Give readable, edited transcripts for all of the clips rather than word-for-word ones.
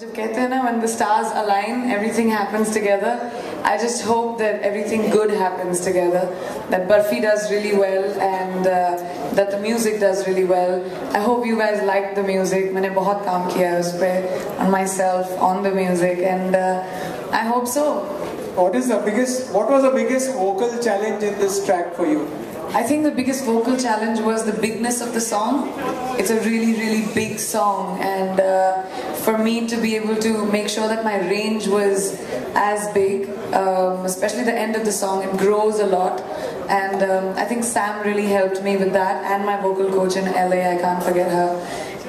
जब कहते हैं ना, when the stars align, everything happens together. I just hope that everything good happens together. That Barfi does really well and that the music does really well. I hope you guys like the music. मैंने बहुत काम किया है उस पे, on myself, on the music, and I hope so. What was the biggest vocal challenge in this track for you? I think the biggest vocal challenge was the bigness of the song. It's a really, really big song, and for me to be able to make sure that my range was as big, especially the end of the song, it grows a lot, and I think Sam really helped me with that, and my vocal coach in LA, I can't forget her.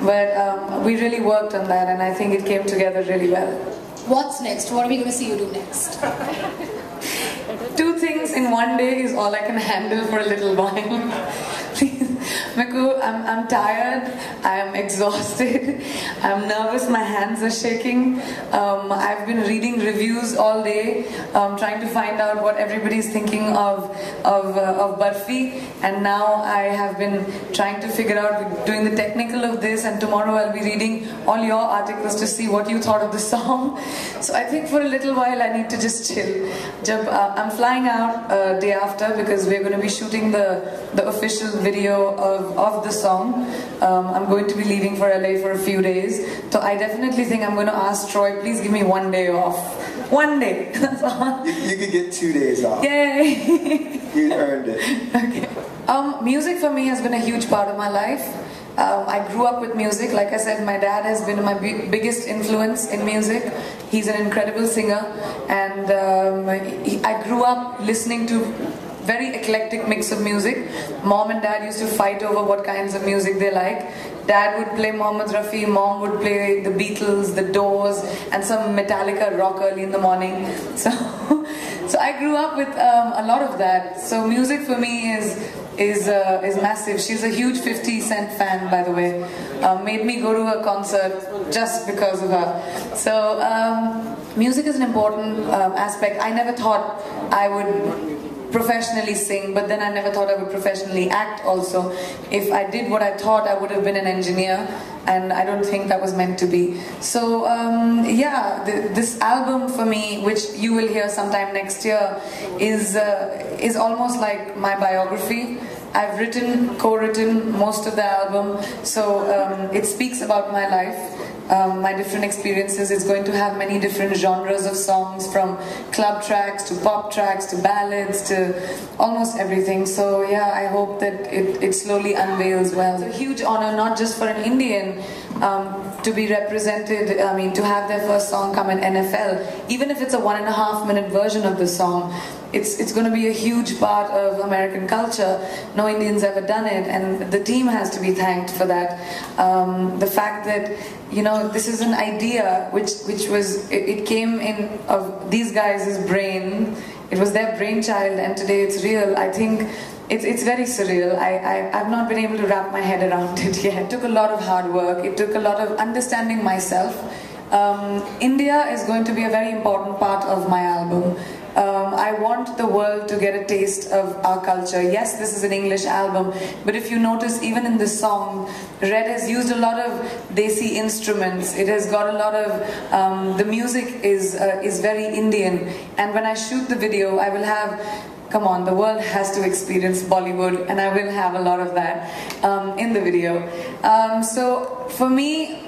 But we really worked on that, and I think it came together really well. What's next? What are we going to see you do next? Two things in one day is all I can handle for a little while. Please. I'm tired, I am exhausted, I'm nervous, my hands are shaking. I've been reading reviews all day, trying to find out what everybody's thinking of Barfi, and now I have been trying to figure out, doing the technical of this, and tomorrow I'll be reading all your articles to see what you thought of the song. So I think for a little while I need to just chill. I'm flying out day after because we're going to be shooting the official video of the song. I'm going to be leaving for LA for a few days, so I definitely think I'm going to ask Troy, please give me 1 day off. 1 day, that's all. You could get 2 days off. Yay! You earned it. Okay. Music for me has been a huge part of my life. I grew up with music. Like I said, my dad has been my biggest influence in music. He's an incredible singer, and I grew up listening to very eclectic mix of music. Mom and dad used to fight over what kinds of music they like. Dad would play Mohammed Rafi, mom would play the Beatles, the Doors, and some Metallica rock early in the morning. So I grew up with a lot of that. So music for me is massive. She's a huge 50 Cent fan, by the way. Made me go to a concert just because of her. So music is an important aspect. I never thought I would professionally sing, but then I never thought I would professionally act also. If I did what I thought, I would have been an engineer, and I don't think that was meant to be. So yeah, this album for me, which you will hear sometime next year, is almost like my biography. I've co-written most of the album, so it speaks about my life, my different experiences. It's going to have many different genres of songs, from club tracks to pop tracks to ballads to almost everything. So yeah, I hope that it slowly unveils well. It's a huge honor, not just for an Indian to be represented, I mean, to have their first song come in NFL, even if it's a 1.5 minute version of the song. It's going to be a huge part of American culture. No Indian's ever done it, and the team has to be thanked for that. The fact that, you know, this is an idea which it came in of these guys' brain. It was their brainchild, and today it's real. I think it's very surreal. I've not been able to wrap my head around it yet. It took a lot of hard work. It took a lot of understanding myself. India is going to be a very important part of my album. I want the world to get a taste of our culture. Yes, this is an English album, but if you notice, even in this song, Red has used a lot of Desi instruments. It has got a lot of, the music is very Indian, and when I shoot the video, I will have, come on, the world has to experience Bollywood, and I will have a lot of that in the video. So for me,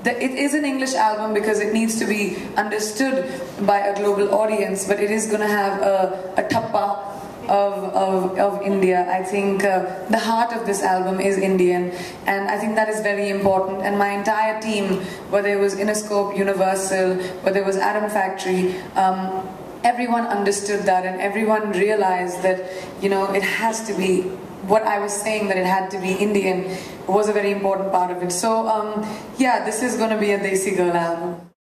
it is an English album because it needs to be understood by a global audience, but it is going to have a tappa of India. I think the heart of this album is Indian, and I think that is very important. And my entire team, whether it was Interscope, Universal, whether it was Atom Factory, everyone understood that, and everyone realized that, you know, it has to be what I was saying, that it had to be Indian, was a very important part of it. So yeah, this is going to be a Desi Girl album.